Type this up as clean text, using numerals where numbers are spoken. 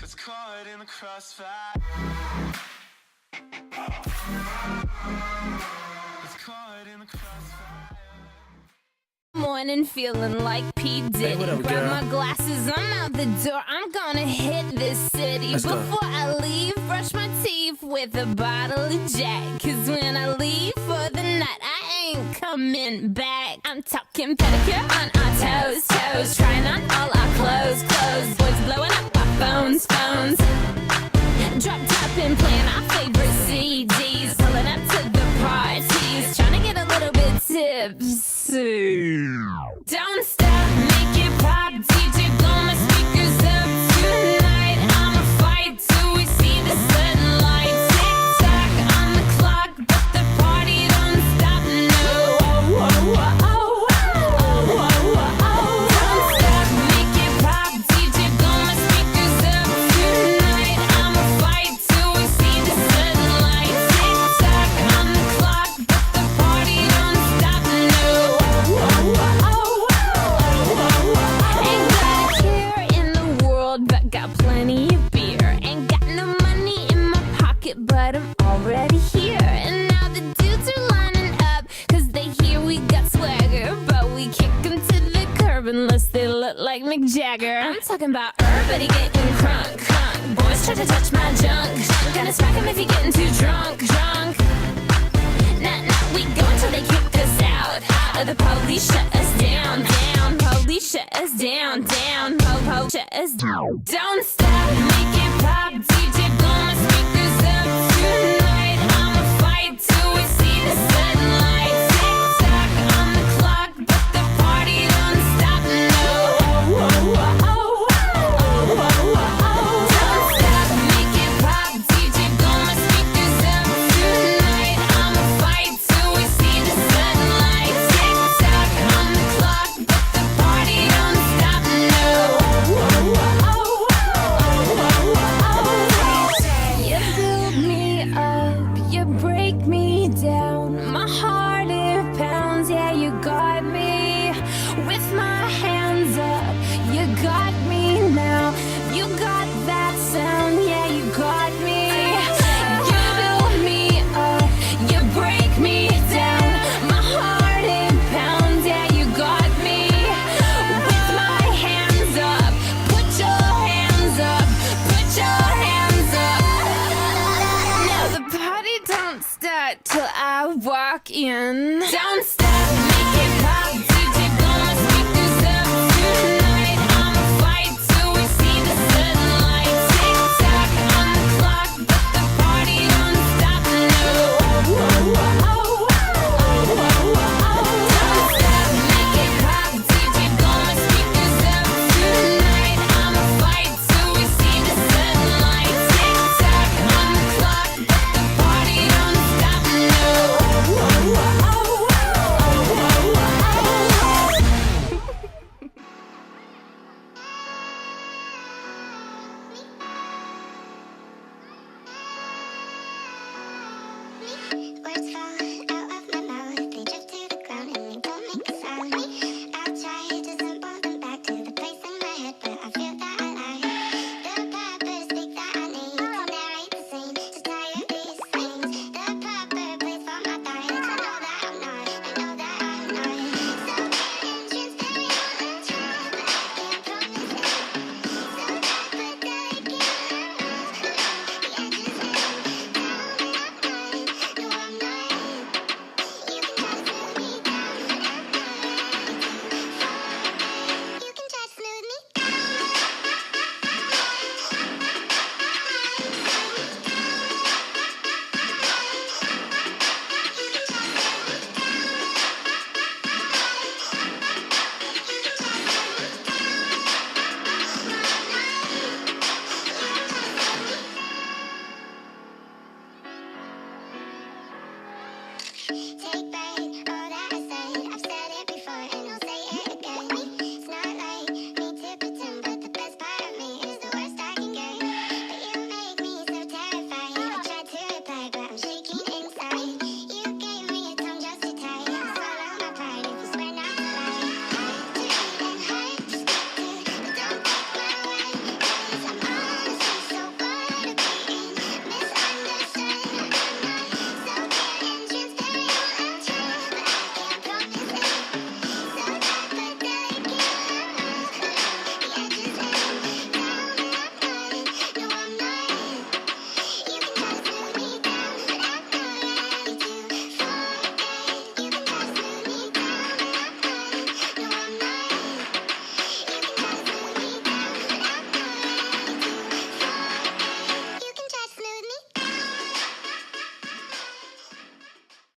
It's caught in the crossfire. It's caught in the crossfire. Morning feeling like P. Diddy. Hey, what up, Grab girl? my glasses, I'm out the door. I'm gonna hit this city. Let's go. Before I leave, brush my teeth with a bottle of Jack. Cause when I leave for the night, I ain't coming back. I'm talking pedicure on our toes, toes. Trying on all our clothes, clothes. Boys blowing up our phones, phones. Drop top and playing our favorite CDs. Pulling up to the parties. Trying to get a little bit tipsy. Don't stop, make it pop. DJ, blow my speakers up tonight. I'ma fight till we see the sunlight. Tick tock on the clock, but the party don't stop. No. Oh, oh, oh, oh, oh, oh, oh, oh. Don't stop, make it pop. DJ, blow my speakers up tonight. I'ma fight till we see the sunlight. Tick tock on the clock, but the party don't stop. No. Oh, oh, oh. Ain't got a care in the world, but got plenty of beer. Ain't got no money in my pocket, but I'm already here. And now the dudes are lining up, cause they hear we got swagger. But we kick them to the curb unless they look like Mick Jagger. I'm talking about everybody getting crunk, crunk. Boys try to touch my junk. Gonna smack him if he getting too drunk, drunk. Nah, nah, we go until they kick us out. Or the police shut us down, down. Police shut us down, down. Po-po shut us down. Don't stop, make it pop. DJ, blow my speakers up tonight. I'ma fight till we see the sunlight. Tick tock on the clock, but the party don't stop. No. Oh, oh, oh, oh, oh, oh, oh, oh. Don't stop, make it pop. DJ, blow my speakers up tonight. I'ma fight till we see the sunlight. Tick tock on the clock, but the party don't stop. No. Oh, oh, oh, oh, oh, oh, oh. You build me up, you break me down. My heart it pounds, yeah, you got me. With my hands up, you got me now. You got that sound, yeah, you got me. You build me up, you break me down. My heart it pounds, yeah, you got me. With my hands up, put your hands up, put your hands up. Now the party don't start till I walk in. Don't stop.